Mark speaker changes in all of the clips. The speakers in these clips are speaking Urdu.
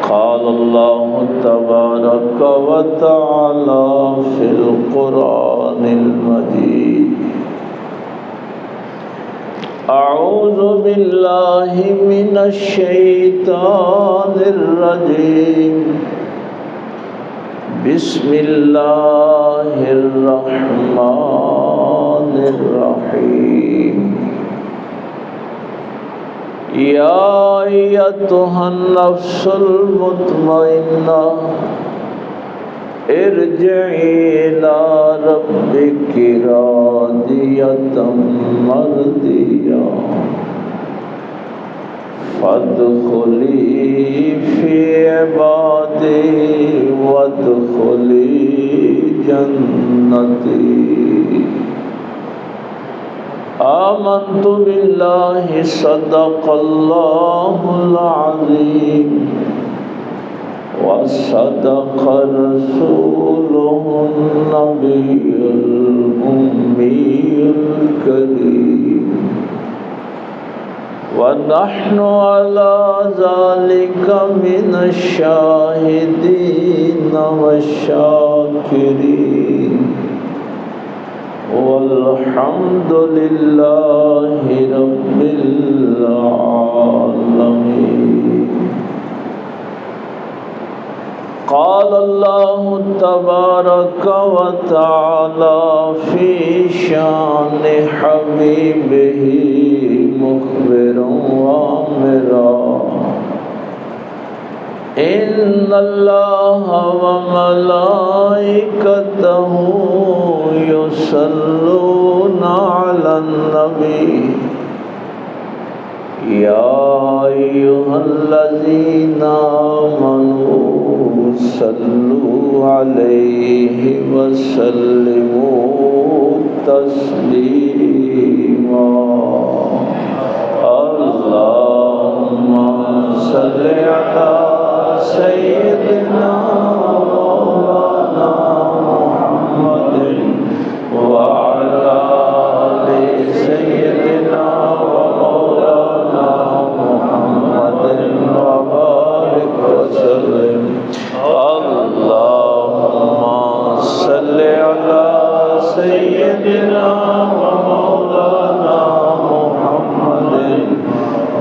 Speaker 1: قال الله تبارك وتعالى في القرآن المجيد أعوذ بالله من الشيطان الرجيم بسم الله الرحمن الرحيم يا أيتها النفس المطمئنة ارجعي إلى ربك راضية مرضية فادخلي في عبادي وادخلي جنتي آمنت بالله صدق الله العظيم وصدق رسوله النبي الأمي الكريم ونحن على ذلك من الشاهدين والشاكرين والحمد لله رب العالمين قال الله تبارك وتعالى في شان حبيبه مخبرا وآمرا إن الله وملائكته يصلون على النبي يا أيها الذين آمنوا صلوا عليه وسلموا تسليما اللهم صل على سيدنا مولانا محمد وعلى آل سيدنا ومولانا محمد وبارك وسلم اللهم صل على سيدنا ومولانا محمد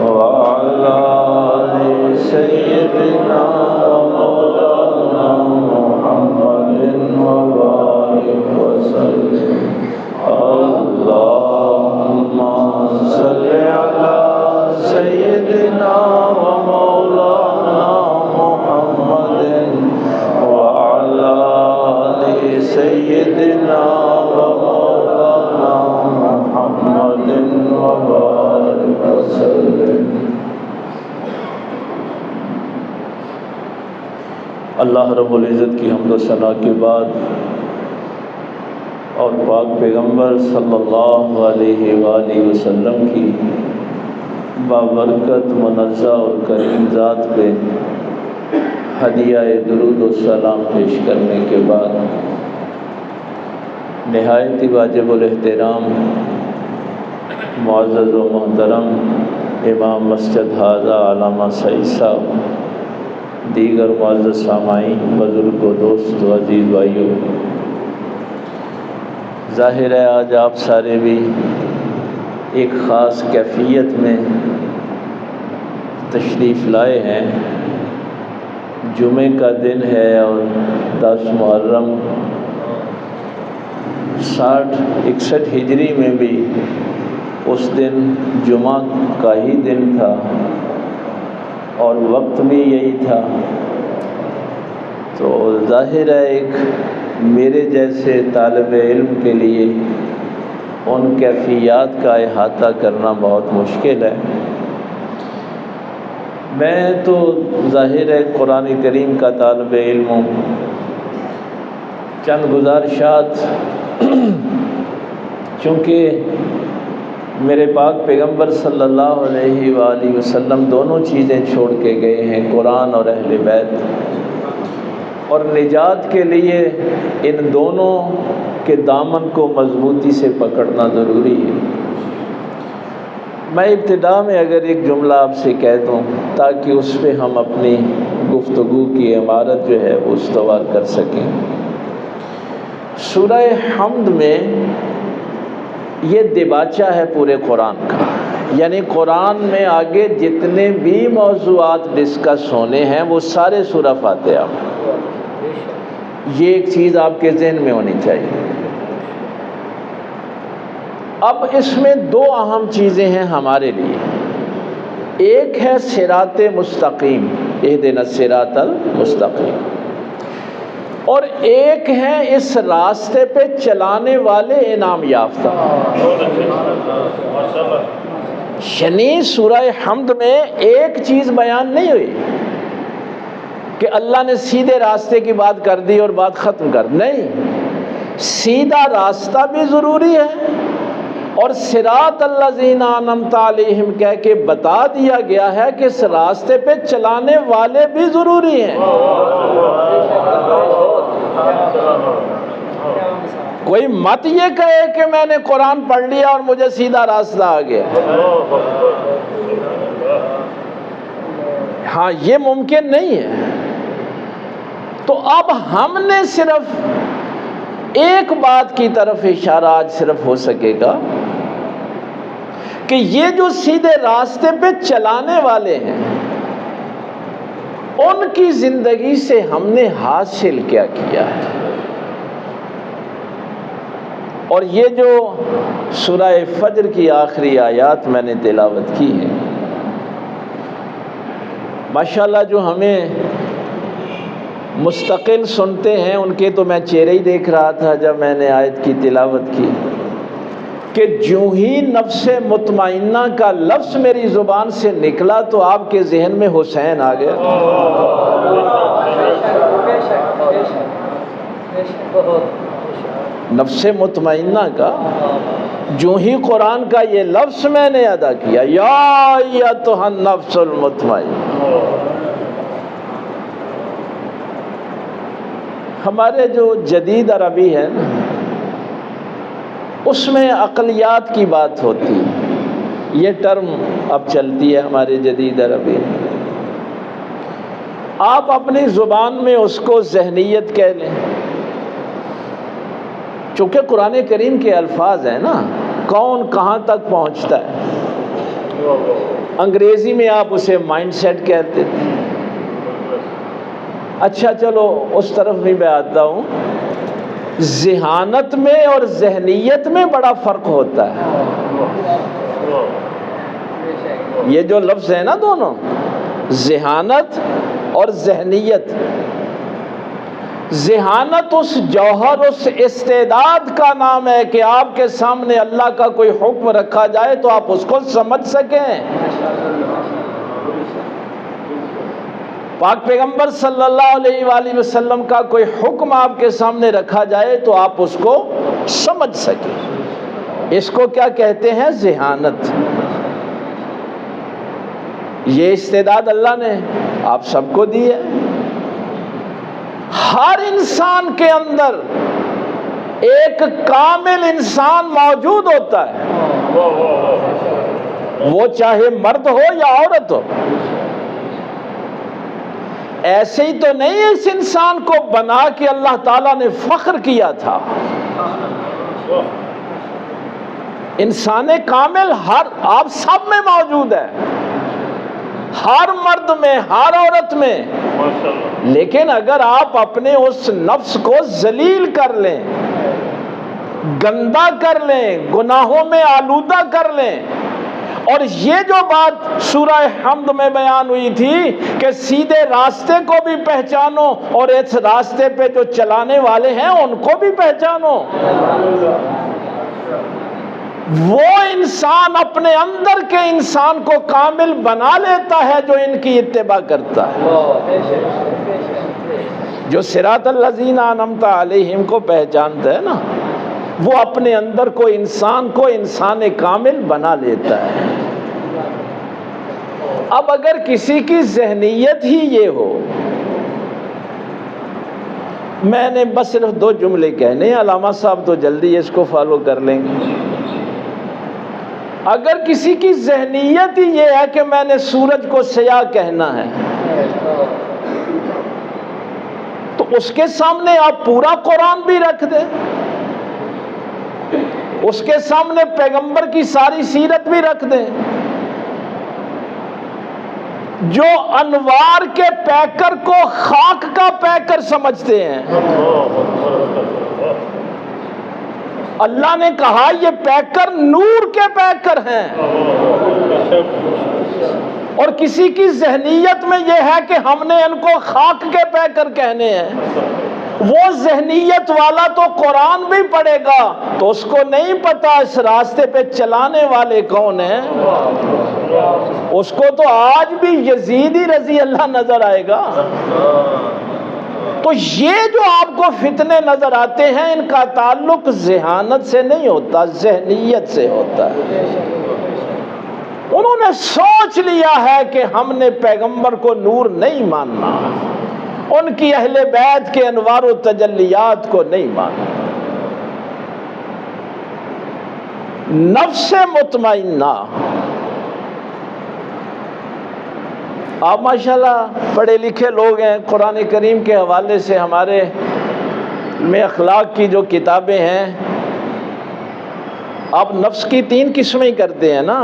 Speaker 1: وعلى آل سيدنا ومولانا محمد وبارك وسلم اللهم صل على سيدنا ومولانا محمد وعلى آل سيدنا ومولانا محمد وبارك وسلم اللہ رب العزت کی حمد و ثنا کے بعد اور پاک پیغمبر صلی اللہ علیہ وآلہ وسلم کی بابرکت منزہ اور کریم ذات پہ ہدیہ درود و سلام پیش کرنے کے بعد نہایت ہی واجب الاحترام معزز و محترم امام مسجد حاضہ علامہ سعید صاحب، دیگر معزز سامعین، بزرگ و دوست و عزیز بھائیوں، ظاہر ہے آج آپ سارے بھی ایک خاص کیفیت میں تشریف لائے ہیں۔ جمعے کا دن ہے اور 10 محرم 60-61 ہجری میں بھی اس دن جمعہ کا ہی دن تھا اور وقت بھی یہی تھا، تو ظاہر ہے ایک میرے جیسے طالب علم کے لیے ان کیفیات کا احاطہ کرنا بہت مشکل ہے۔ میں تو ظاہر ہے قرآن کریم کا طالب علم ہوں۔ چند گزارشات چونکہ میرے پاک پیغمبر صلی اللہ علیہ وآلہ وسلم دونوں چیزیں چھوڑ کے گئے ہیں، قرآن اور اہل بیت، اور نجات کے لیے ان دونوں کے دامن کو مضبوطی سے پکڑنا ضروری ہے۔ میں ابتدا میں اگر ایک جملہ آپ سے کہہ دوں تاکہ اس پہ ہم اپنی گفتگو کی عمارت جو ہے وہ استوار کر سکیں۔ سورہ حمد میں یہ دباچہ ہے پورے قرآن کا، یعنی قرآن میں آگے جتنے بھی موضوعات ڈسکس ہونے ہیں وہ سارے سورہ فاتحہ میں۔ یہ ایک چیز آپ کے ذہن میں ہونی چاہیے۔ اب اس میں دو اہم چیزیں ہیں ہمارے لیے، ایک ہے صراط مستقیم، اہدنا الصراط المستقیم، اور ایک ہے اس راستے پہ چلانے والے انعام یافتہ۔ یعنی سورہ حمد میں ایک چیز بیان نہیں ہوئی کہ اللہ نے سیدھے راستے کی بات کر دی اور بات ختم کر، نہیں، سیدھا راستہ بھی ضروری ہے اور صراط الذین انعمت علیہم کہہ کے بتا دیا گیا ہے کہ اس راستے پہ چلانے والے بھی ضروری ہیں۔ کوئی مت یہ کہے کہ میں نے قرآن پڑھ لیا اور مجھے سیدھا راستہ آ گیا۔ ہاں، یہ ممکن نہیں ہے۔ تو اب ہم نے صرف ایک بات کی طرف اشارہ آج صرف ہو سکے گا کہ یہ جو سیدھے راستے پہ چلانے والے ہیں ان کی زندگی سے ہم نے حاصل کیا کیا ہے۔ اور یہ جو سورہ فجر کی آخری آیات میں نے تلاوت کی ہے، ماشاءاللہ جو ہمیں مستقل سنتے ہیں ان کے تو میں چہرے ہی دیکھ رہا تھا جب میں نے آیت کی تلاوت کی کہ جو ہی نفس مطمئنہ کا لفظ میری زبان سے نکلا تو آپ کے ذہن میں حسین آ گیا۔ نفس مطمئنہ کا جو ہی قرآن کا یہ لفظ میں نے ادا کیا، یا ایتھا النفس المطمئنہ۔ ہمارے جو جدید عربی ہے نا، اس میں عقلیات کی بات ہوتی ہے، یہ ٹرم اب چلتی ہے ہمارے جدید عربی میں۔ آپ اپنی زبان میں اس کو ذہنیت کہہ لیں، چونکہ قرآن کریم کے الفاظ ہیں نا، کون کہاں تک پہنچتا ہے۔ انگریزی میں آپ اسے مائنڈ سیٹ کہتے تھے۔ اچھا چلو اس طرف بھی میں آتا ہوں، ذہانت میں اور ذہنیت میں بڑا فرق ہوتا ہے۔ یہ جو لفظ ہے نا دونوں، ذہانت اور ذہنیت، ذہانت اس جوہر، اس استعداد کا نام ہے کہ آپ کے سامنے اللہ کا کوئی حکم رکھا جائے تو آپ اس کو سمجھ سکیں۔ پاک پیغمبر صلی اللہ علیہ وآلہ وسلم کا کوئی حکم آپ کے سامنے رکھا جائے تو آپ اس کو سمجھ سکیں، اس کو کیا کہتے ہیں؟ ذہانت۔ یہ استعداد اللہ نے آپ سب کو دی ہے۔ ہر انسان کے اندر ایک کامل انسان موجود ہوتا ہے، وہ چاہے مرد ہو یا عورت ہو۔ ایسے ہی تو نہیں اس انسان کو بنا کے اللہ تعالیٰ نے فخر کیا تھا۔ انسان کامل ہر آپ سب میں موجود ہے، ہر مرد میں، ہر عورت میں۔ لیکن اگر آپ اپنے اس نفس کو ذلیل کر لیں، گندا کر لیں، گناہوں میں آلودہ کر لیں، اور یہ جو بات سورہ حمد میں بیان ہوئی تھی کہ سیدھے راستے کو بھی پہچانو اور اس راستے پہ جو چلانے والے ہیں ان کو بھی پہچانو، وہ انسان اپنے اندر کے انسان کو کامل بنا لیتا ہے جو ان کی اتباع کرتا ہے، جو صراط الذین انعمت علیہم کو پہچانتا ہے نا، وہ اپنے اندر کو انسان کامل بنا لیتا ہے۔ اب اگر کسی کی ذہنیت ہی یہ ہو، میں نے بس صرف 2 جملے کہنے، علامہ صاحب تو جلدی اس کو فالو کر لیں گے۔ اگر کسی کی ذہنیت ہی یہ ہے کہ میں نے سورج کو سیاہ کہنا ہے، تو اس کے سامنے آپ پورا قرآن بھی رکھ دیں، اس کے سامنے پیغمبر کی ساری سیرت بھی رکھ دیں، جو انوار کے پیکر کو خاک کا پیکر سمجھتے ہیں۔ اللہ نے کہا یہ پیکر نور کے پیکر ہیں، اور کسی کی ذہنیت میں یہ ہے کہ ہم نے ان کو خاک کے پیکر کہنے ہیں۔ وہ ذہنیت والا تو قرآن بھی پڑھے گا تو اس کو نہیں پتا اس راستے پہ چلانے والے کون ہیں، اس کو تو آج بھی یزید ہی رضی اللہ نظر آئے گا۔ تو یہ جو آپ کو فتنے نظر آتے ہیں، ان کا تعلق ذہانت سے نہیں ہوتا، ذہنیت سے ہوتا ہے۔ انہوں نے سوچ لیا ہے کہ ہم نے پیغمبر کو نور نہیں ماننا، ان کی اہل بیت کے انوار و تجلیات کو نہیں ماننا۔ نفس مطمئنہ، آپ ماشاءاللہ پڑھے لکھے لوگ ہیں، قرآن کریم کے حوالے سے ہمارے میں اخلاق کی جو کتابیں ہیں، آپ نفس کی 3 قسمیں کرتے ہیں نا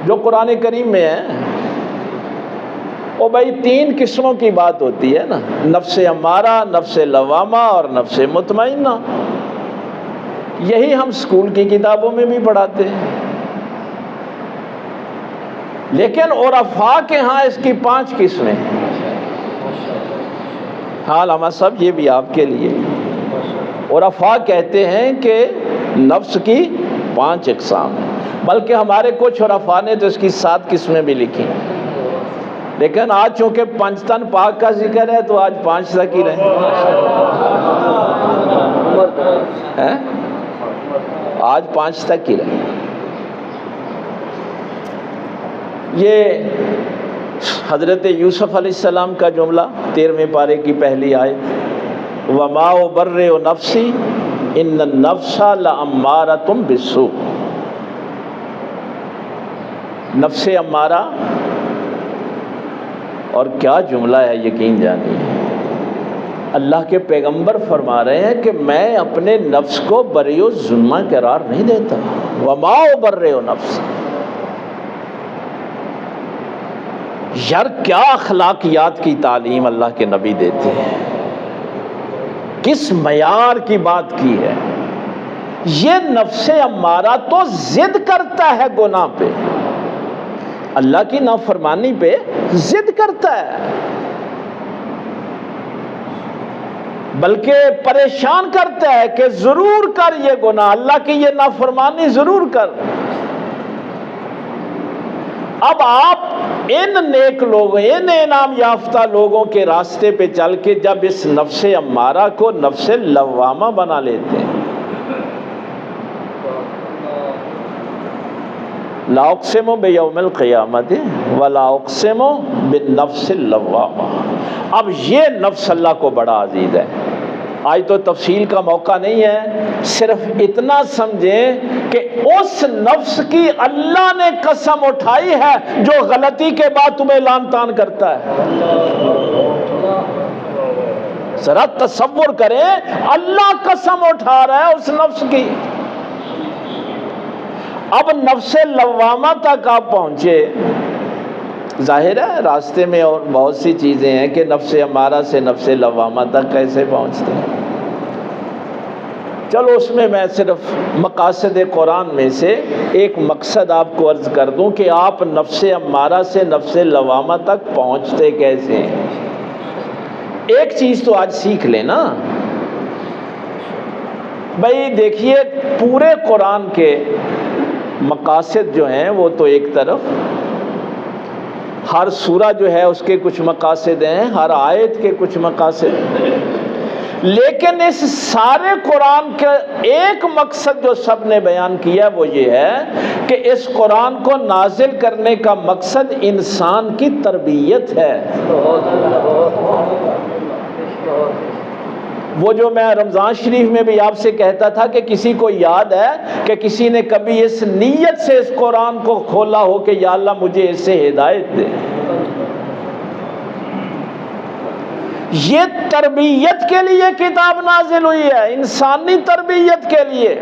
Speaker 1: جو قرآن کریم میں ہیں۔ او بھائی 3 قسموں کی بات ہوتی ہے نا، نفس امارہ، نفس لوامہ اور نفس مطمئنہ۔ یہی ہم اسکول کی کتابوں میں بھی پڑھاتے ہیں، لیکن عرفاء کے ہاں اس کی 5 قسمیں ہیں۔ ہاں علامہ صاحب یہ بھی آپ کے لیے، عرفاء کہتے ہیں کہ نفس کی 5 اقسام ہیں، بلکہ ہمارے کچھ عرفاء نے تو اس کی 7 قسمیں بھی لکھی، لیکن آج چونکہ پنجتن پاک کا ذکر ہے تو آج 5 تک ہی رہیں۔ آج 5 تک ہی رہیں۔ یہ حضرت یوسف علیہ السلام کا جملہ 13ویں پارے کی پہلی آیت، وَمَا أُبَرِّئُ نَفْسِي إِنَّ النَّفْسَ لَأَمَّارَةٌ بِالسُّوءِ۔ نفس امارہ، اور کیا جملہ ہے، یقین جانیے اللہ کے پیغمبر فرما رہے ہیں کہ میں اپنے نفس کو بری و ظلمہ قرار نہیں دیتا۔ وَمَا أُبَرِّئُ نَفْسِي، یار کیا اخلاقیات کی تعلیم اللہ کے نبی دیتے ہیں، کس معیار کی بات کی ہے۔ یہ نفس امارہ تو ضد کرتا ہے گناہ پہ، اللہ کی نافرمانی پہ ضد کرتا ہے، بلکہ پریشان کرتا ہے کہ ضرور کر یہ گناہ، اللہ کی یہ نافرمانی ضرور کر۔ اب آپ ان نیک لوگوں، ان انعام یافتہ لوگوں کے راستے پہ چل کے جب اس نفس امارہ کو نفس لوامہ بنا لیتے ہیں، لا اقسم بیوم القیامت ولا اقسم بالنفس اللوامہ۔ اب یہ نفس اللہ کو بڑا عزیز ہے۔ آج تو تفصیل کا موقع نہیں ہے، صرف اتنا سمجھیں کہ اس نفس کی اللہ نے قسم اٹھائی ہے جو غلطی کے بعد تمہیں لعن طعن کرتا ہے۔ ذرا تصور کریں، اللہ قسم اٹھا رہا ہے اس نفس کی۔ اب نفس لوامہ تک آپ پہنچے، ظاہر ہے راستے میں اور بہت سی چیزیں ہیں کہ نفس امارہ سے نفس لوامہ تک کیسے پہنچتے ہیں۔ چلو اس میں میں صرف مقاصد قرآن میں سے ایک مقصد آپ کو عرض کر دوں کہ آپ نفس امارہ سے نفس لوامہ تک پہنچتے کیسے ہیں۔ ایک چیز تو آج سیکھ لیں نا بھائی، دیکھیے پورے قرآن کے مقاصد جو ہیں وہ تو ایک طرف، ہر سورہ جو ہے اس کے کچھ مقاصد ہیں، ہر آیت کے کچھ مقاصد ہیں، لیکن اس سارے قرآن کا ایک مقصد جو سب نے بیان کیا وہ یہ ہے کہ اس قرآن کو نازل کرنے کا مقصد انسان کی تربیت ہے۔ وہ جو میں رمضان شریف میں بھی آپ سے کہتا تھا کہ کسی کو یاد ہے کہ کسی نے کبھی اس نیت سے اس قرآن کو کھولا ہو کہ یا اللہ مجھے اس سے ہدایت دے۔ یہ تربیت کے لیے کتاب نازل ہوئی ہے، انسانی تربیت کے لیے۔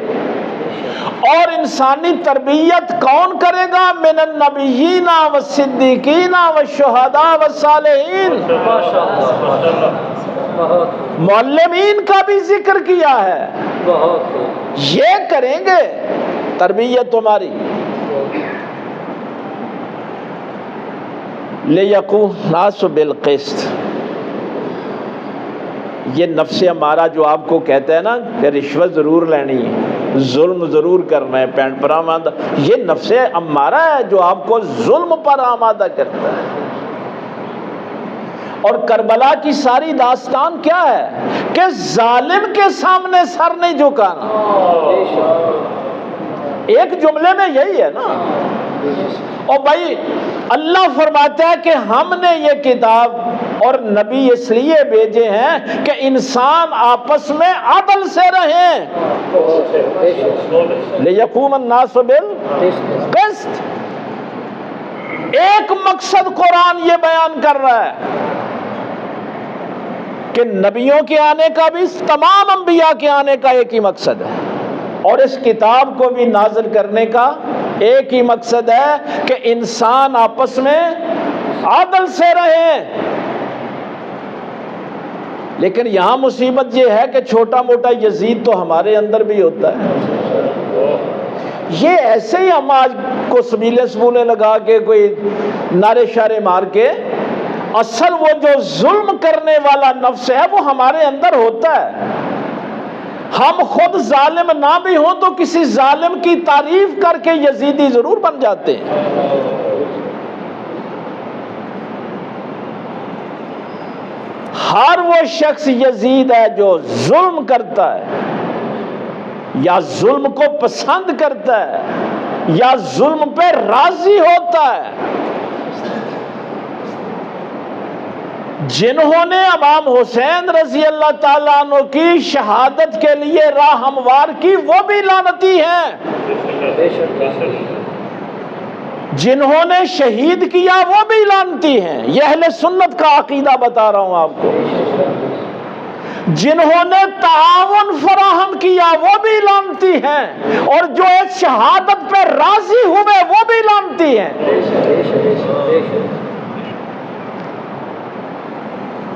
Speaker 1: اور انسانی تربیت کون کرے گا؟ من النبیین والصدیقین والشہداء والصالحین۔ معلمین کا بھی ذکر کیا ہے، یہ کریں گے تربیت تمہاری۔ لِيَقُومَ النَّاسُ بِالْقِسْطِ، یہ نفس ہمارا جو آپ کو کہتا ہے نا کہ رشوت ضرور لینی ہے، ظلم ضرور کرنا ہے، پینٹ پر آمادہ، یہ نفس ہمارا ہے جو آپ کو ظلم پر آمادہ کرتا ہے۔ اور کربلا کی ساری داستان کیا ہے کہ ظالم کے سامنے سر نہیں جھکانا۔ ایک جملے میں یہی ہے نا۔ اور بھائی اللہ فرماتا ہے کہ ہم نے یہ کتاب اور نبی اس لیے بھیجے ہیں کہ انسان آپس میں عدل سے رہیں۔ لِيَقُومَ النَّاسُ بِالْقِسْطِ، ایک مقصد قرآن یہ بیان کر رہا ہے کہ نبیوں کے آنے کا بھی، تمام انبیاء کے آنے کا ایک ہی مقصد ہے، اور اس کتاب کو بھی نازل کرنے کا ایک ہی مقصد ہے کہ انسان آپس میں عدل سے رہے۔ لیکن یہاں مصیبت یہ ہے کہ چھوٹا موٹا یزید تو ہمارے اندر بھی ہوتا ہے۔ یہ ایسے ہی ہم آج کو سبیلے لگا کے کوئی نعرے شارے مار کے، اصل وہ جو ظلم کرنے والا نفس ہے وہ ہمارے اندر ہوتا ہے۔ ہم خود ظالم نہ بھی ہوں تو کسی ظالم کی تعریف کر کے یزیدی ضرور بن جاتے ہیں۔ ہر وہ شخص یزید ہے جو ظلم کرتا ہے، یا ظلم کو پسند کرتا ہے، یا ظلم پہ راضی ہوتا ہے۔ جنہوں نے امام حسین رضی اللہ تعالیٰ عنہ کی شہادت کے لیے راہ ہموار کی وہ بھی لعنتی ہیں، جنہوں نے شہید کیا وہ بھی لعنتی ہیں۔ یہ اہل سنت کا عقیدہ بتا رہا ہوں آپ کو۔ جنہوں نے تعاون فراہم کیا وہ بھی لعنتی ہیں، اور جو اس شہادت پہ راضی ہوئے وہ بھی لعنتی ہیں۔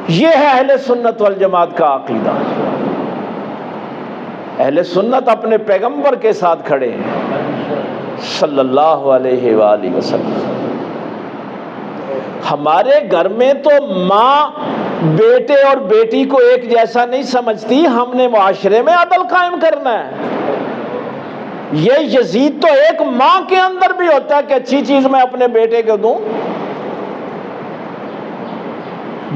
Speaker 1: یہ ہے اہل سنت والجماعت کا عقیدہ۔ اہل سنت اپنے پیغمبر کے ساتھ کھڑے ہیں صلی اللہ علیہ وآلہ وسلم۔ ہمارے گھر میں تو ماں بیٹے اور بیٹی کو ایک جیسا نہیں سمجھتی، ہم نے معاشرے میں عدل قائم کرنا ہے۔ یہ یزید تو ایک ماں کے اندر بھی ہوتا ہے کہ اچھی چیز میں اپنے بیٹے کو دوں۔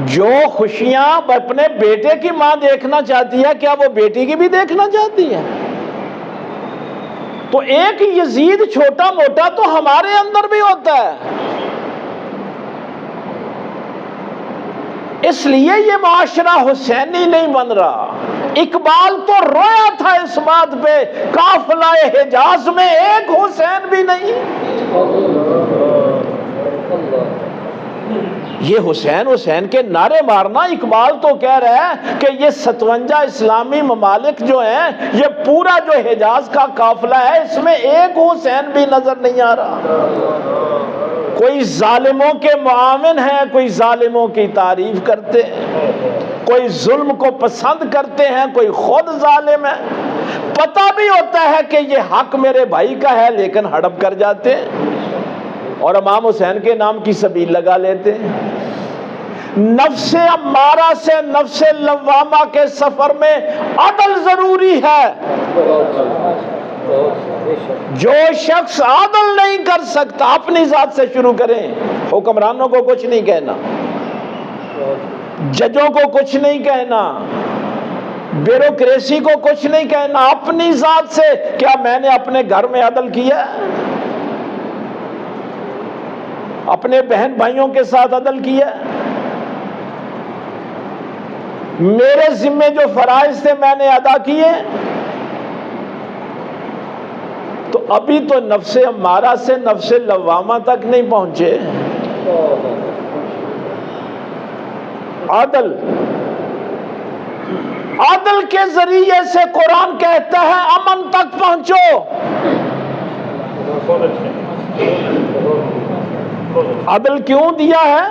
Speaker 1: جو خوشیاں اپنے بیٹے کی ماں دیکھنا چاہتی ہے، کیا وہ بیٹی کی بھی دیکھنا چاہتی ہے؟ تو ایک یزید چھوٹا موٹا تو ہمارے اندر بھی ہوتا ہے۔ اس لیے یہ معاشرہ حسینی نہیں بن رہا۔ اقبال تو رویا تھا اس بات پہ، قافلہ حجاز میں ایک حسین بھی نہیں۔ یہ حسین حسین کے نعرے مارنا، اقبال تو کہہ رہا ہے کہ یہ 57 اسلامی ممالک جو ہیں، یہ پورا جو حجاز کا قافلہ ہے، اس میں ایک حسین بھی نظر نہیں آ رہا۔ کوئی ظالموں کے معاون ہیں، کوئی ظالموں کی تعریف کرتے ہیں، کوئی ظلم کو پسند کرتے ہیں، کوئی خود ظالم ہے۔ پتہ بھی ہوتا ہے کہ یہ حق میرے بھائی کا ہے، لیکن ہڑپ کر جاتے ہیں اور امام حسین کے نام کی سبیل لگا لیتے ہیں۔ نفس امارہ سے نفس لوامہ کے سفر میں عدل ضروری ہے۔ جو شخص عدل نہیں کر سکتا، اپنی ذات سے شروع کریں۔ حکمرانوں کو کچھ نہیں کہنا، ججوں کو کچھ نہیں کہنا، بیوروکریسی کو کچھ نہیں کہنا، اپنی ذات سے۔ کیا میں نے اپنے گھر میں عدل کیا؟ اپنے بہن بھائیوں کے ساتھ عدل کیا؟ میرے ذمے جو فرائض تھے میں نے ادا کیے؟ تو ابھی تو نفس امارہ سے نفس لوامہ تک نہیں پہنچے۔ عدل عدل کے ذریعے سے قرآن کہتا ہے امن تک پہنچو. عدل کیوں دیا ہے؟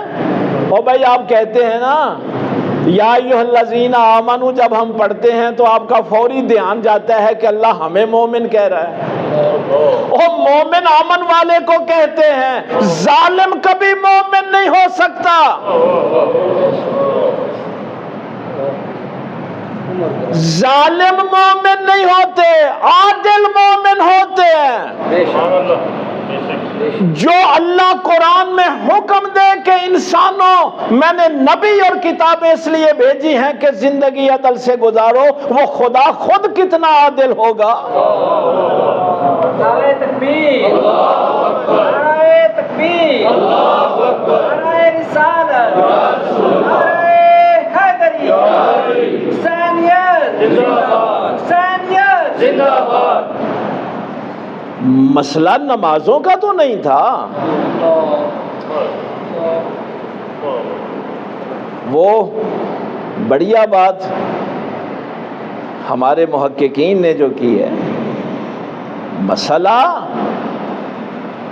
Speaker 1: او بھائی آپ کہتے ہیں نا یا ایھا الذین آمنو، جب ہم پڑھتے ہیں تو آپ کا فوری دھیان جاتا ہے کہ اللہ ہمیں مومن کہہ رہا ہے. او مومن امن والے کو کہتے ہیں، ظالم کبھی مومن نہیں ہو سکتا. ظالم مومن نہیں ہوتے، عادل مومن ہوتے ہیں. جو اللہ قرآن میں حکم دے کہ انسانوں میں نے نبی اور کتابیں اس لیے بھیجی ہیں کہ زندگی عدل سے گزارو، وہ خدا خود کتنا عادل ہوگا.
Speaker 2: نعرہ تکبیر، نعرہ تکبیر، نعرہ رسالت، نعرہ حیدری، حسینیت حسینیت زندہ باد.
Speaker 1: مسئلہ نمازوں کا تو نہیں تھا، وہ بڑھیا بات ہمارے محققین نے جو کی ہے. مسئلہ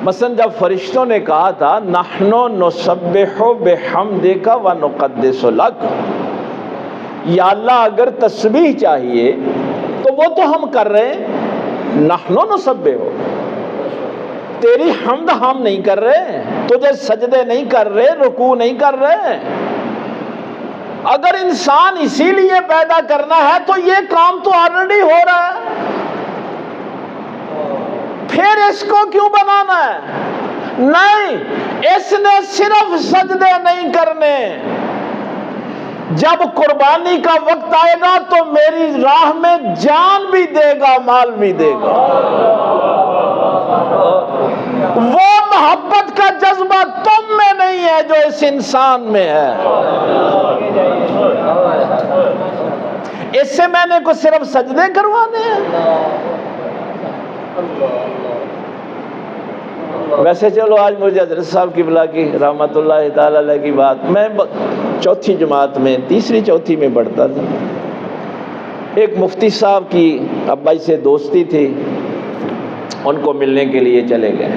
Speaker 1: مثلا جب فرشتوں نے کہا تھا نحن نسبح بحمدک ونقدس لک، یا اللہ اگر تسبیح چاہیے تو وہ تو ہم کر رہے ہیں. نحن نسبح، تیری حمد ہم نہیں کر رہے، تجھے سجدے نہیں کر رہے، رکوع نہیں کر رہے. اگر انسان اسی لیے پیدا کرنا ہے تو یہ کام تو آلریڈی ہو رہا ہے، پھر اس کو کیوں بنانا ہے؟ نہیں، اس نے صرف سجدے نہیں کرنے. جب قربانی کا وقت آئے گا تو میری راہ میں جان بھی دے گا، مال بھی دے گا. وہ محبت کا جذبہ تم میں نہیں ہے جو اس انسان میں ہے. اس سے میں نے کو صرف سجدے کروانے ہیں. ویسے چلو آج مجھے حضرت صاحب کی بلا کی رحمت اللہ تعالی علیہ کی بات، میں چوتھی جماعت میں تیسری چوتھی میں پڑھتا تھا. ایک مفتی صاحب کی ابائی سے دوستی تھی، ان کو ملنے کے لیے چلے گئے.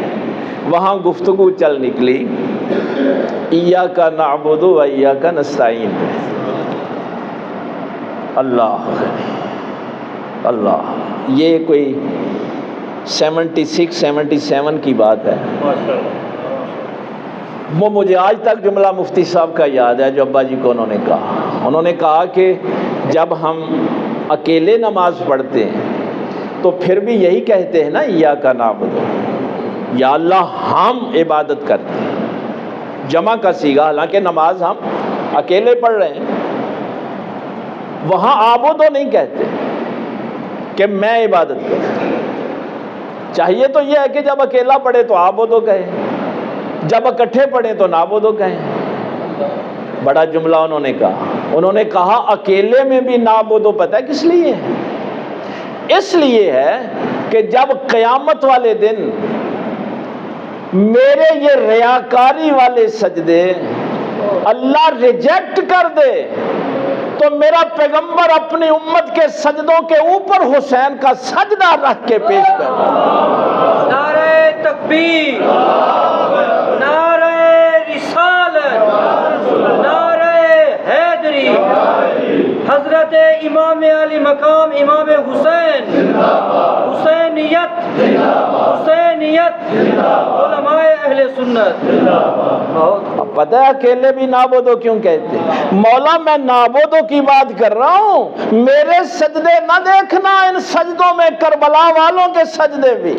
Speaker 1: وہاں گفتگو چل نکلی ایاک نعبد و ایاک نستعین. اللہ اللہ، یہ کوئی 76 77 کی بات ہے. وہ مجھے آج تک جملہ مفتی صاحب کا یاد ہے جو ابا جی کو انہوں نے کہا کہ جب ہم اکیلے نماز پڑھتے ہیں تو پھر بھی یہی کہتے ہیں نا ایاک نعبد، یا اللہ ہم عبادت کرتے ہیں. جمع کا صیغہ، حالانکہ نماز ہم اکیلے پڑھ رہے ہیں. وہاں عابدو نہیں کہتے کہ میں عبادت کرتا ہوں. چاہیے تو یہ ہے کہ جب اکیلا پڑھے تو عابدو کہیں، جب اکٹھے پڑھیں تو نعبدو کہیں. بڑا جملہ انہوں نے کہا اکیلے میں بھی نعبدو پتہ ہے کس لیے ہے؟ اس لیے ہے کہ جب قیامت والے دن میرے یہ ریاکاری والے سجدے اللہ ریجیکٹ کر دے تو میرا پیغمبر اپنی امت کے سجدوں کے اوپر حسین کا سجدہ رکھ کے پیش کر رہا ہے.
Speaker 2: نعرہ تکبیر، نعرہ رسالت، نعرہ حیدری، حضرت امام علی مقام امام حسین، حسینیت، حسینیت، علماء اہل سنت.
Speaker 1: اب پتہ ہے اکیلے بھی نعبدو کیوں کہتے ہیں؟ مولا میں نعبدو کی بات کر رہا ہوں، میرے سجدے نہ دیکھنا، ان سجدوں میں کربلا والوں کے سجدے بھی.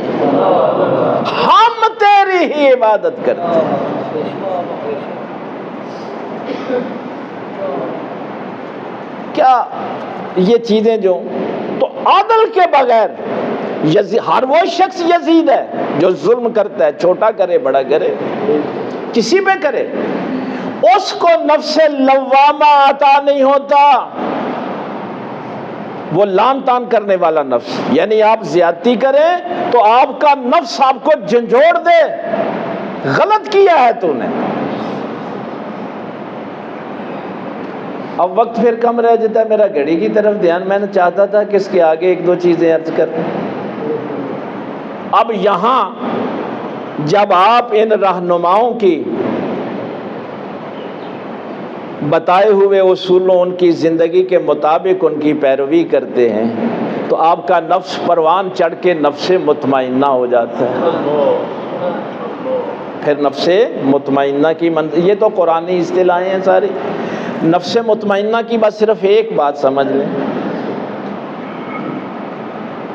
Speaker 1: ہم تیری ہی عبادت کرتے ہیں. کیا یہ چیزیں جو تو عدل کے بغیر ہر وہ شخص یزید ہے جو ظلم کرتا ہے، چھوٹا کرے بڑا کرے، کسی پہ کرے، اس کو نفس لوامہ عطا نہیں ہوتا. وہ لان تان کرنے والا نفس، یعنی آپ زیادتی کریں تو آپ کا نفس آپ کو جھنجھوڑ دے، غلط کیا ہے تو نے. اب وقت پھر کم رہ جاتا ہے، میرا گھڑی کی طرف دھیان، میں نے چاہتا تھا کہ اس کے آگے ایک دو چیزیں عرض کر۔ اب یہاں جب آپ ان رہنماؤں کی بتائے ہوئے اصولوں، ان کی زندگی کے مطابق ان کی پیروی کرتے ہیں تو آپ کا نفس پروان چڑھ کے نفس مطمئنہ ہو جاتا ہے۔ پھر نفس مطمئنہ کی یہ تو قرآنی اصطلاحیں ہیں ساری۔ نفس مطمئنہ کی بس صرف ایک بات سمجھ لیں،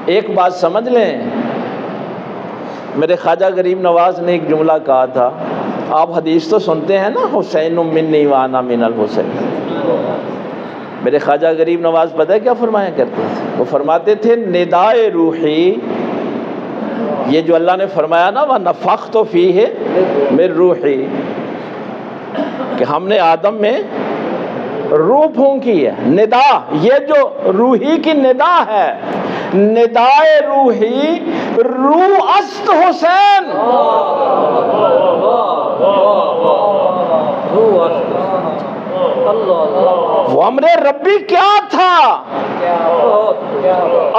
Speaker 1: ایک بات سمجھ لیں۔ میرے خواجہ غریب نواز نے ایک جملہ کہا تھا، آپ حدیث تو سنتے ہیں نا، حسین منی وانا من الحسین۔ میرے خواجہ غریب نواز پتہ ہے کیا فرمایا کرتے تھے؟ وہ فرماتے تھے ندائے روحی، یہ جو اللہ نے فرمایا نا وَنَفَخْتُ فِيهِ مِن روحی، کہ ہم نے آدم میں روح پھونکی ہے، ندا، یہ جو روحی کی ندا ہے، ندائے روحی روح است حسین۔ وہ امر ربی کیا تھا؟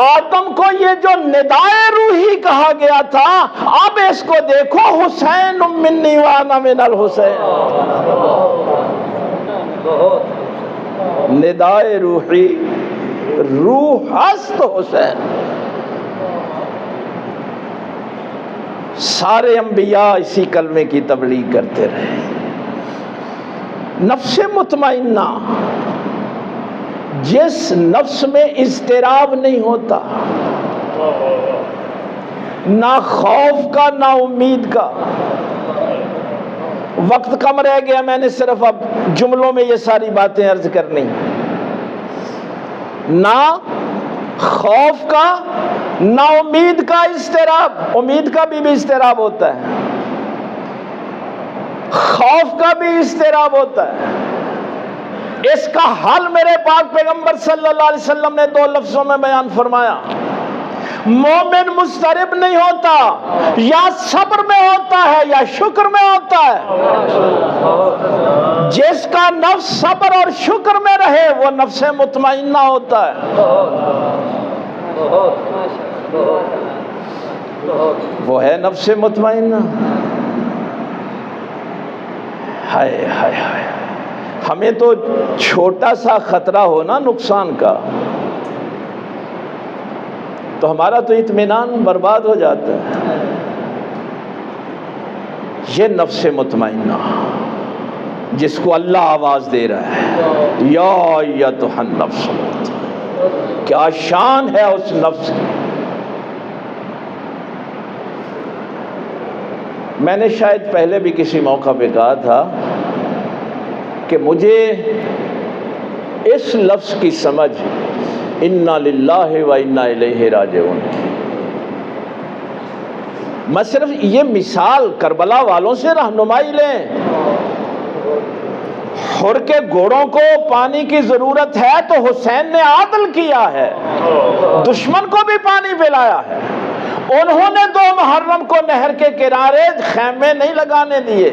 Speaker 1: آدم کو یہ جو ندائے روحی کہا گیا تھا، اب اس کو دیکھو، حسین منی وانا من الحسین۔ ندائے روحی روح است حسین۔ سارے انبیاء اسی کلمے کی تبلیغ کرتے رہے۔ نفس مطمئنہ، جس نفس میں اضطراب نہیں ہوتا، نہ خوف کا نہ امید کا۔ وقت کم رہ گیا، میں نے صرف اب جملوں میں یہ ساری باتیں عرض کرنی۔ نہ خوف کا نہ امید کا اضطراب، امید کا بھی اضطراب ہوتا ہے، خوف کا بھی اضطراب ہوتا ہے۔ اس کا حل میرے پاک پیغمبر صلی اللہ علیہ وسلم نے دو لفظوں میں بیان فرمایا۔ مومن مضطرب نہیں ہوتا، یا صبر میں ہوتا ہے یا شکر میں ہوتا ہے۔ جس کا نفس صبر اور شکر میں رہے وہ نفس مطمئنہ ہوتا ہے، وہ ہے نفس مطمئنہ۔ ہائے ہائے ہائے، ہمیں تو چھوٹا سا خطرہ ہو نا نقصان کا تو ہمارا تو اطمینان برباد ہو جاتا ہے۔ یہ نفس مطمئنہ جس کو اللہ آواز دے رہا ہے، یا ایتھا النفس، کیا شان ہے اس نفس کی۔ میں نے شاید پہلے بھی کسی موقع پہ کہا تھا کہ مجھے اس لفظ کی سمجھ انا للہ و انا الیہ راجعون۔ میں صرف یہ مثال کربلا والوں سے رہنمائی لیں۔ حر کے گھوڑوں کو پانی کی ضرورت ہے تو حسین نے عدل کیا ہے، دشمن کو بھی پانی پلایا ہے۔ انہوں نے 2 محرم کو نہر کے کنارے خیمے نہیں لگانے دیے۔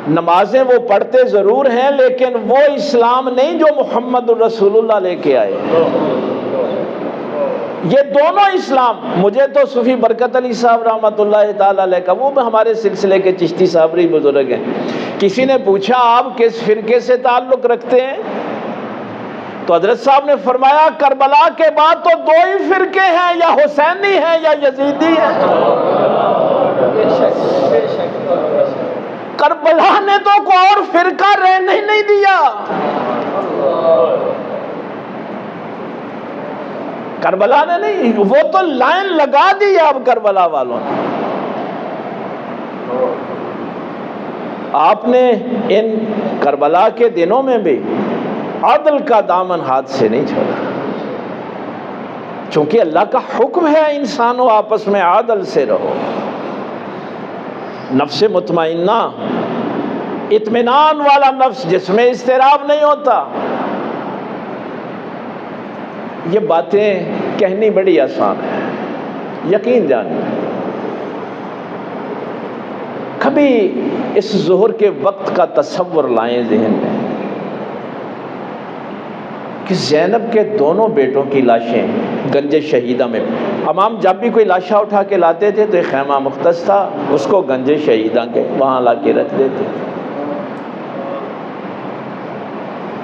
Speaker 1: نمازیں وہ پڑھتے ضرور ہیں لیکن وہ اسلام نہیں جو محمد الرسول اللہ لے کے آئے۔ یہ دونوں اسلام، مجھے تو صوفی برکت علی صاحب رحمۃ اللہ تعالی علیہ کا، وہ ہمارے سلسلے کے چشتی صابری بزرگ ہیں، کسی نے پوچھا آپ کس فرقے سے تعلق رکھتے ہیں تو حضرت صاحب نے فرمایا کربلا کے بعد تو 2 ہی فرقے ہیں، یا حسینی ہیں یا یزیدی ہیں۔ کربلا نے تو کوئی اور فرقہ رہنے ہی نہیں دیا۔ کربلا نے نہیں، وہ تو لائن لگا دی اب کربلا والوں نے۔ آپ نے ان کربلا کے دنوں میں بھی عدل کا دامن ہاتھ سے نہیں چھوڑا، چونکہ اللہ کا حکم ہے انسانوں آپس میں عدل سے رہو۔ نفس مطمئنہ، اطمینان والا نفس جس میں اضطراب نہیں ہوتا۔ یہ باتیں کہنی بڑی آسان ہے، یقین جانیں۔ کبھی اس ظہر کے وقت کا تصور لائیں ذہن میں کہ زینب کے دونوں بیٹوں کی لاشیں گنج شہیدہ میں، امام جب بھی کوئی لاشا اٹھا کے لاتے تھے تو ایک خیمہ مختص تھا، اس کو گنج شہیدہ کے وہاں لا کے رکھ دیتے تھے۔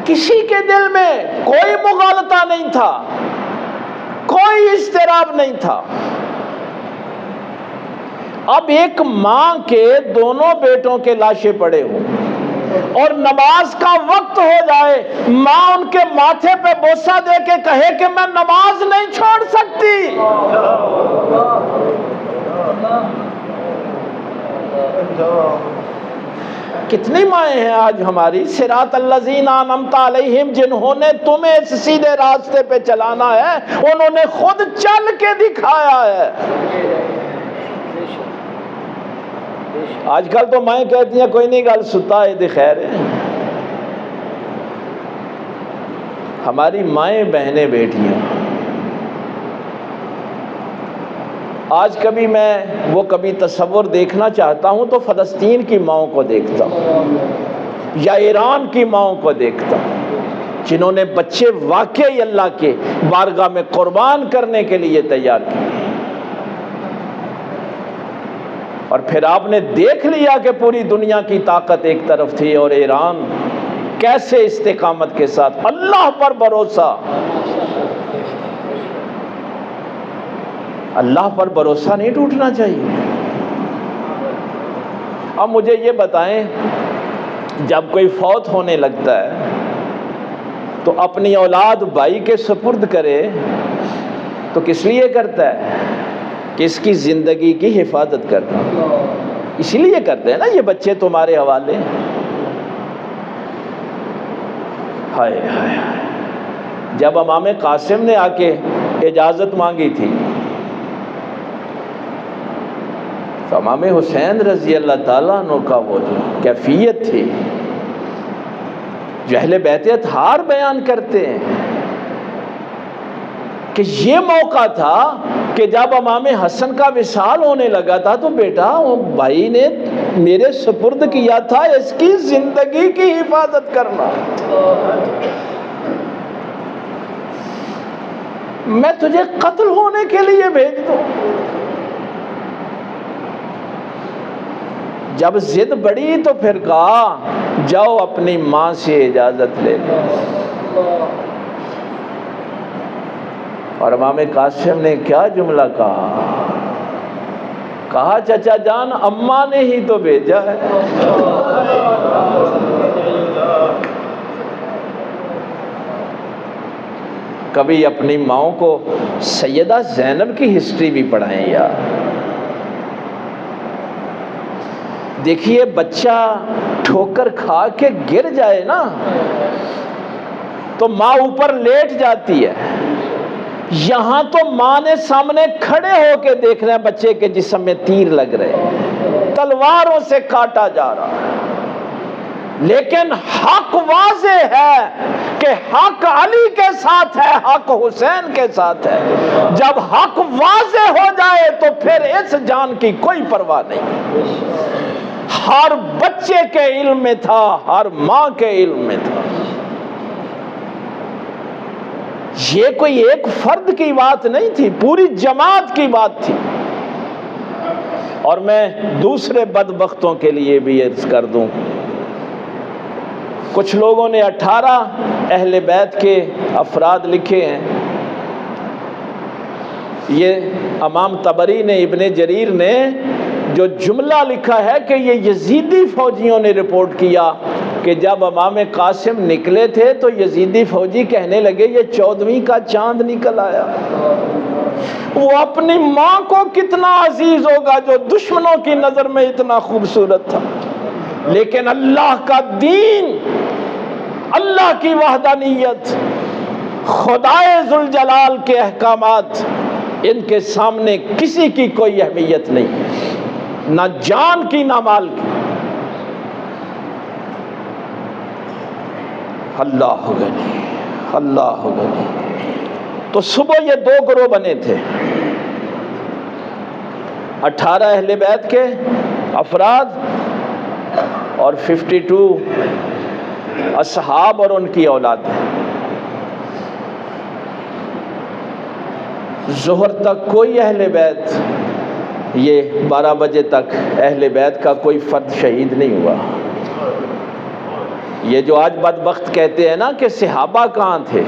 Speaker 1: کسی کے دل میں کوئی مغالطہ نہیں تھا، کوئی اضطراب نہیں تھا۔ اب ایک ماں کے دونوں بیٹوں کے لاشیں پڑے ہوں اور نماز کا وقت ہو جائے، ماں ان کے ماتھے پہ بوسہ دے کے کہے کہ میں نماز نہیں چھوڑ سکتی۔ کتنی مائیں ہیں آج ہماری، صراط الذین انعمت علیہم، جنہوں نے تمہیں اس سیدھے راستے پہ چلانا ہے انہوں نے خود چل کے دکھایا ہے۔ آج کل تو مائیں کہتی ہیں کوئی نہیں گل ستا ہے دی خیر ہے۔ ہماری مائیں بہنیں بیٹیاں، آج کبھی تصور دیکھنا چاہتا ہوں تو فلسطین کی ماؤں کو دیکھتا ہوں یا ایران کی ماؤں کو دیکھتا ہوں جنہوں نے بچے واقعی اللہ کے بارگاہ میں قربان کرنے کے لیے تیار کیے، اور پھر آپ نے دیکھ لیا کہ پوری دنیا کی طاقت ایک طرف تھی اور ایران کیسے استقامت کے ساتھ اللہ پر بھروسہ، اللہ پر بھروسہ نہیں ٹوٹنا چاہیے۔ اب مجھے یہ بتائیں، جب کوئی فوت ہونے لگتا ہے تو اپنی اولاد بھائی کے سپرد کرے تو کس لیے کرتا ہے؟ کہ اس کی زندگی کی حفاظت کرنا، اسی لیے کرتے ہیں نا، یہ بچے تمہارے حوالے۔ ہائے ہائے، جب امام قاسم نے آ کے اجازت مانگی تھی تو امام حسین رضی اللہ تعالیٰ عنہ کا وہ جو کیفیت تھی جو اہل بیت اطہار بیان کرتے ہیں کہ یہ موقع تھا کہ جب امام حسن کا وصال ہونے لگا تھا تو بیٹا وہ بھائی نے میرے سپرد کیا تھا اس کی زندگی کی حفاظت کرنا، میں تجھے قتل ہونے کے لیے بھیج دوں۔ جب ضد بڑھی تو پھر کہا جاؤ اپنی ماں سے اجازت لے لو، اور امام قاسم نے کیا جملہ کہا چچا جان اماں نے ہی تو بھیجا ہے۔ کبھی اپنی ماؤں کو سیدہ زینب کی ہسٹری بھی پڑھائیں یار۔ دیکھیے بچہ ٹھوکر کھا کے گر جائے نا تو ماں اوپر لیٹ جاتی ہے، یہاں تو ماں نے سامنے کھڑے ہو کے دیکھنا ہے بچے کے جسم میں تیر لگ رہے، تلواروں سے کاٹا جا رہا ہے، لیکن حق واضح ہے کہ حق علی کے ساتھ ہے، حق حسین کے ساتھ ہے۔ جب حق واضح ہو جائے تو پھر اس جان کی کوئی پرواہ نہیں۔ ہر بچے کے علم میں تھا، ہر ماں کے علم میں تھا۔ یہ کوئی ایک فرد کی بات نہیں تھی، پوری جماعت کی بات تھی۔ اور میں دوسرے بدبختوں کے لیے بھی عرض کر دوں، کچھ لوگوں نے 18 اہل بیت کے افراد لکھے ہیں، یہ امام طبری نے، ابن جریر نے جو جملہ لکھا ہے کہ یہ یزیدی فوجیوں نے رپورٹ کیا کہ جب امام قاسم نکلے تھے تو یزیدی فوجی کہنے لگے یہ 14ویں کا چاند نکل آیا۔ وہ اپنی ماں کو کتنا عزیز ہوگا جو دشمنوں کی نظر میں اتنا خوبصورت تھا، لیکن اللہ کا دین، اللہ کی وحدانیت، خدائے ذوالجلال کے احکامات، ان کے سامنے کسی کی کوئی اہمیت نہیں، نہ جان کی نہ مال کی۔ اللہ غنی، اللہ غنی۔ تو صبح یہ 2 گروہ بنے تھے، 18 اہل بیت کے افراد اور 52 اصحاب اور ان کی اولاد. ظہر تک کوئی اہل بیت، یہ 12 بجے تک اہل بیت کا کوئی فرد شہید نہیں ہوا. یہ جو آج بدبخت کہتے ہیں نا کہ صحابہ کہاں تھے،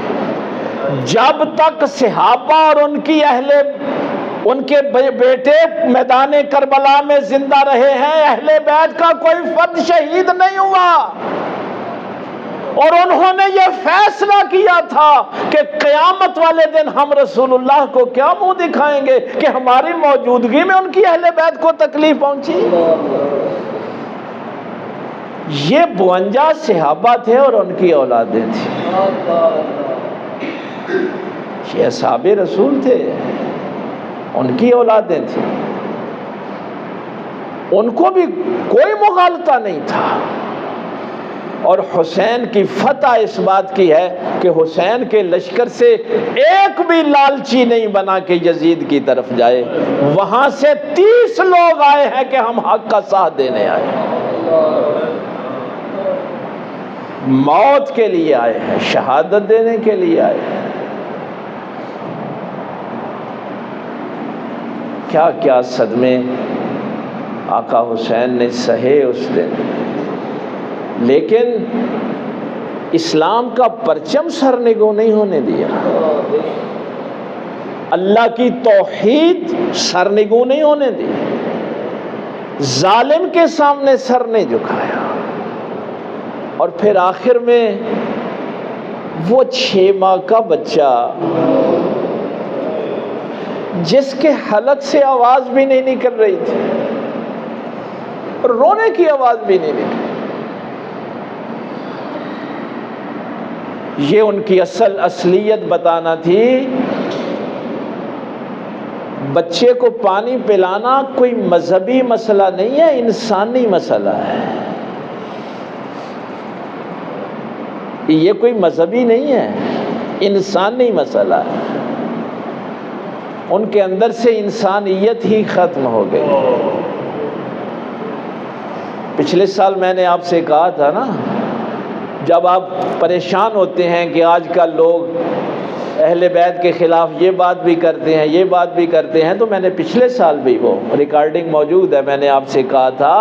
Speaker 1: جب تک صحابہ اور ان کے بیٹے میدان کربلا میں زندہ رہے ہیں، اہل بیت کا کوئی فرد شہید نہیں ہوا. اور انہوں نے یہ فیصلہ کیا تھا کہ قیامت والے دن ہم رسول اللہ کو کیا منہ دکھائیں گے کہ ہماری موجودگی میں ان کی اہل بیت کو تکلیف پہنچی. یہ 52 صحابہ تھے اور ان کی اولادیں تھیں. یہ اصحاب رسول تھے، ان کی اولادیں تھیں. ان کو بھی کوئی مغالطہ نہیں تھا. اور حسین کی فتح اس بات کی ہے کہ حسین کے لشکر سے ایک بھی لالچی نہیں بنا کہ یزید کی طرف جائے. وہاں سے 30 لوگ آئے ہیں کہ ہم حق کا ساتھ دینے آئے ہیں، موت کے لیے آئے ہیں، شہادت دینے کے لیے آئے ہیں. کیا کیا صدمے آقا حسین نے سہے اس دن. لیکن اسلام کا پرچم سرنگوں نہیں ہونے دیا، اللہ کی توحید سرنگوں نہیں ہونے دی. ظالم کے سامنے سر نہیں جھکایا. اور پھر آخر میں وہ 6 ماہ کا بچہ جس کے حلق سے آواز بھی نہیں نکل رہی تھی، رونے کی آواز بھی نہیں نکلی، یہ ان کی اصلیت بتانا تھی. بچے کو پانی پلانا کوئی مذہبی مسئلہ نہیں ہے، انسانی مسئلہ ہے. یہ کوئی مذہبی نہیں ہے، انسانی مسئلہ ہے. ان کے اندر سے انسانیت ہی ختم ہو گئی. پچھلے سال میں نے آپ سے کہا تھا نا، جب آپ پریشان ہوتے ہیں کہ آج کل لوگ اہل بیت کے خلاف یہ بات بھی کرتے ہیں، یہ بات بھی کرتے ہیں، تو میں نے پچھلے سال بھی، وہ ریکارڈنگ موجود ہے، میں نے آپ سے کہا تھا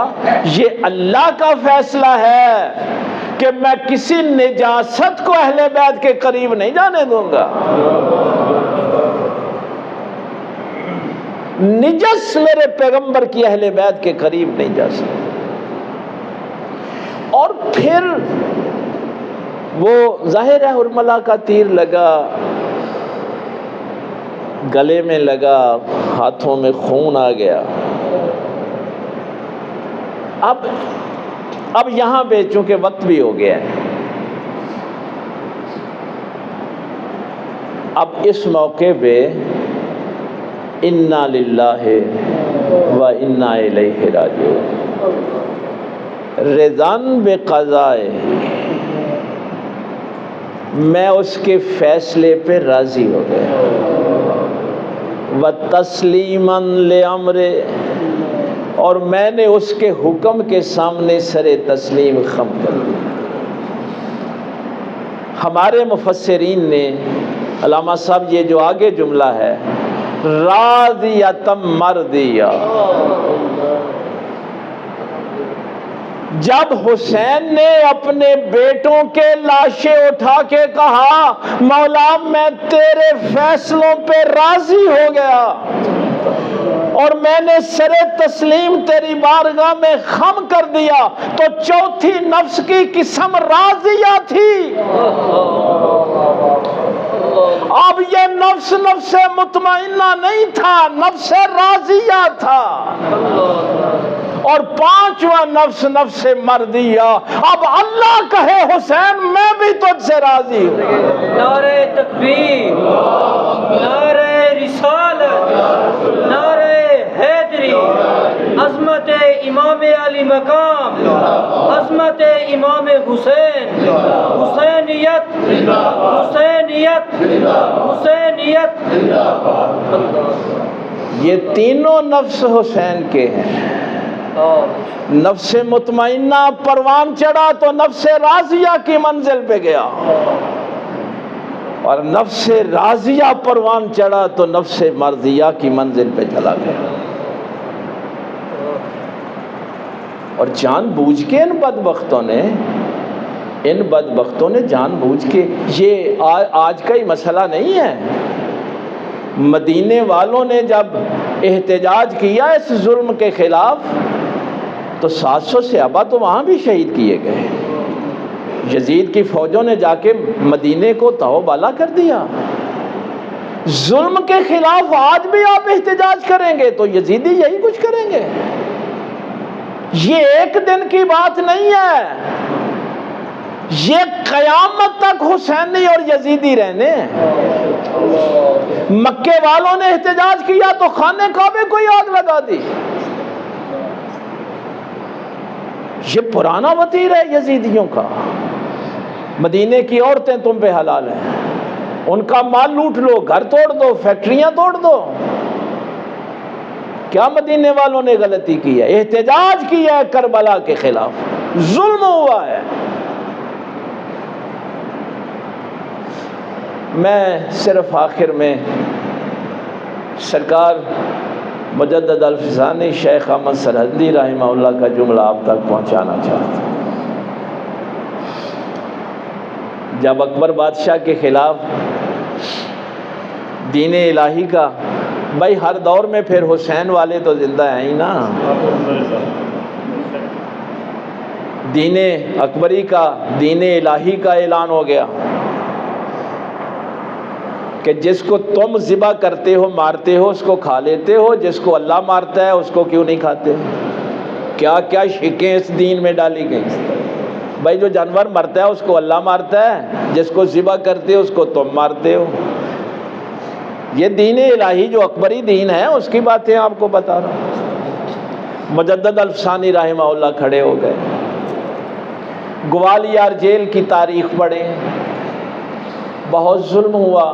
Speaker 1: یہ اللہ کا فیصلہ ہے کہ میں کسی نجاست کو اہل بیت کے قریب نہیں جانے دوں گا. نجس میرے پیغمبر کی اہل بیت کے قریب نہیں جا سکتا. اور پھر وہ ظاہر ہے حرملہ کا تیر لگا، گلے میں لگا، ہاتھوں میں خون آ گیا. اب یہاں پہ چونکہ وقت بھی ہو گیا ہے، اب اس موقع پہ انا للہ و انا الیہ راجعون، رضان بقضائے، میں اس کے فیصلے پہ راضی ہو گیا، وتسلیما لامرہ، اور میں نے اس کے حکم کے سامنے سر تسلیم خم کر دیا. ہمارے مفسرین نے، علامہ صاحب یہ جو آگے جملہ ہے، راضیۃ مرضیہ، جب حسین نے اپنے بیٹوں کے لاشیں اٹھا کے کہا مولا میں تیرے فیصلوں پہ راضی ہو گیا اور میں نے سر تسلیم تیری بارگاہ میں خم کر دیا، تو چوتھی نفس کی قسم راضیہ تھی. اب یہ نفس مطمئنہ نہیں تھا، نفس راضیہ تھا. اور 5واں نفس مردیہ. اب اللہ کہے حسین میں بھی تجھ سے راضی ہوں.
Speaker 2: نعرہ تکبیر، نعرہ رسالت، نعرہ حیدری، عظمت امام علی مقام، عظمت امام حسین، حسینیت، حسینیت، حسینیت.
Speaker 1: یہ تینوں نفس حسین کے ہیں. نفس مطمئنہ پروان چڑھا تو نفس راضیہ کی منزل پہ گیا، اور نفس راضیہ پروان چڑھا تو نفس مرضیہ کی منزل پہ چلا گیا۔ اور جان بوجھ کے ان بدبختوں نے جان بوجھ کے، یہ آج کا ہی مسئلہ نہیں ہے۔ مدینے والوں نے جب احتجاج کیا اس ظلم کے خلاف تو 700 صحابہ تو وہاں بھی شہید کیے گئے۔ یزید کی فوجوں نے جا کے مدینے کو تہو بالا کر دیا۔ ظلم کے خلاف آج بھی آپ احتجاج کریں گے تو یزیدی یہی کچھ کریں گے۔ یہ ایک دن کی بات نہیں ہے، یہ قیامت تک حسینی اور یزیدی رہنے۔ مکے والوں نے احتجاج کیا تو خانہ کعبے کو ہی آگ لگا دی۔ یہ پرانا وتیر ہے یزیدیوں کا۔ مدینے کی عورتیں تم پہ حلال ہیں، ان کا مال لوٹ لو، گھر توڑ دو، فیکٹریاں توڑ دو۔ کیا مدینے والوں نے غلطی کی ہے؟ احتجاج کیا ہے کربلا کے خلاف، ظلم ہوا ہے۔ میں صرف آخر میں سرکار مجدد الفسانی شیخ احمد سرہندی رحمہ اللہ کا جملہ آپ تک پہنچانا چاہتا ہوں۔ جب اکبر بادشاہ کے خلاف دین الہی کا، بھائی ہر دور میں پھر حسین والے تو زندہ ہیں ہی نا، دین اکبری کا، دین الہی کا اعلان ہو گیا کہ جس کو تم ذبح کرتے ہو مارتے ہو اس کو کھا لیتے ہو، جس کو اللہ مارتا ہے اس کو کیوں نہیں کھاتے؟ کیا کیا شکیں اس دین میں ڈالی گئی۔ بھائی جو جانور مرتا ہے اس کو اللہ مارتا ہے، جس کو ذبح کرتے ہو اس کو تم مارتے ہو۔ یہ دین الہی جو اکبری دین ہے اس کی باتیں آپ کو بتا رہا ہوں۔ مجدد الفسانی رحمہ اللہ کھڑے ہو گئے، گوالیار جیل کی تاریخ پڑھیں، بہت ظلم ہوا،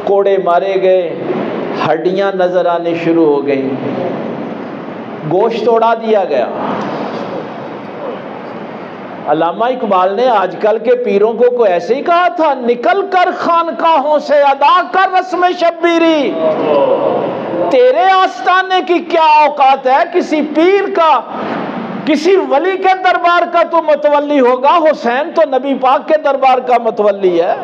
Speaker 1: کوڑے مارے گئے، ہڈیاں نظر آنے شروع ہو گئیں، گوشت اڑا دیا گیا۔ علامہ اقبال نے آج کل کے پیروں کو ایسے ہی کہا تھا، نکل کر خانقاہوں سے ادا کر رسم شبیری۔ تیرے آستانے کی کیا اوقات ہے کسی پیر کا، کسی ولی کے دربار کا تو متولی ہوگا، حسین تو نبی پاک کے دربار کا متولی ہے۔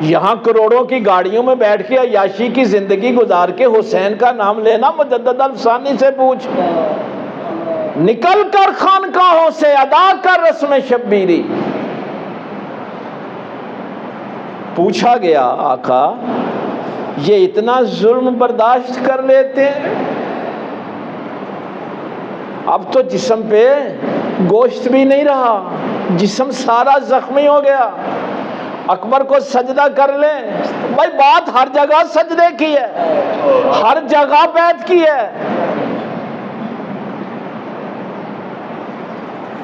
Speaker 1: یہاں کروڑوں کی گاڑیوں میں بیٹھ کے عیاشی کی زندگی گزار کے حسین کا نام لینا، مجدد الفسانی سے پوچھ، نکل کر خانقاہوں سے ادا کر رسم شبیری۔ پوچھا گیا آقا یہ اتنا ظلم برداشت کر لیتے ہیں؟ اب تو جسم پہ گوشت بھی نہیں رہا، جسم سارا زخمی ہو گیا، اکبر کو سجدہ کر لیں۔ بھائی بات ہر جگہ سجدے کی ہے، ہر جگہ بیعت کی ہے۔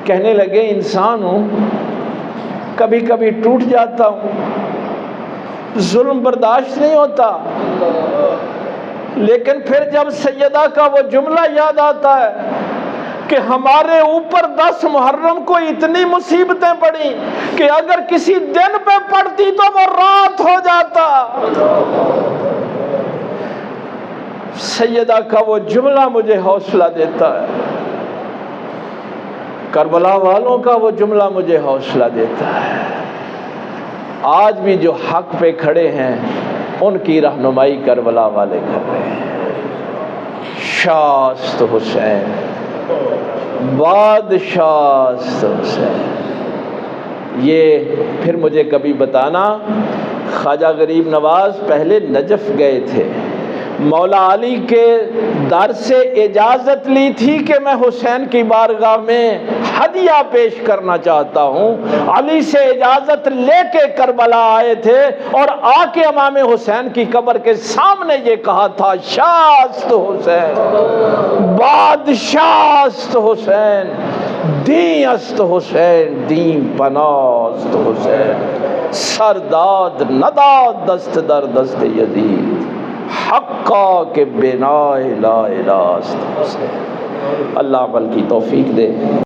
Speaker 1: کہنے لگے انسان ہوں، کبھی کبھی ٹوٹ جاتا ہوں، ظلم برداشت نہیں ہوتا، لیکن پھر جب سیدہ کا وہ جملہ یاد آتا ہے کہ ہمارے اوپر 10 محرم کو اتنی مصیبتیں پڑی کہ اگر کسی دن پہ پڑتی تو وہ رات ہو جاتا، سیدہ کا وہ جملہ مجھے حوصلہ دیتا ہے، کربلا والوں کا وہ جملہ مجھے حوصلہ دیتا ہے۔ آج بھی جو حق پہ کھڑے ہیں ان کی رہنمائی کربلا والے کر رہے ہیں۔ شاست حسین، بادشاست حسین۔ یہ پھر مجھے کبھی بتانا، خواجہ غریب نواز پہلے نجف گئے تھے، مولا علی کے در سے اجازت لی تھی کہ میں حسین کی بارگاہ میں ہدیہ پیش کرنا چاہتا ہوں، علی سے اجازت لے کے کربلا آئے تھے اور آ کے امام حسین کی قبر کے سامنے یہ کہا تھا، شاست حسین، بادشاست حسین، دین است حسین، دین پناست حسین، سرداد نداد دست در دست یزید۔ حقا کہ بنا لا الہ الا انت۔ اللہ عمل کی توفیق دے۔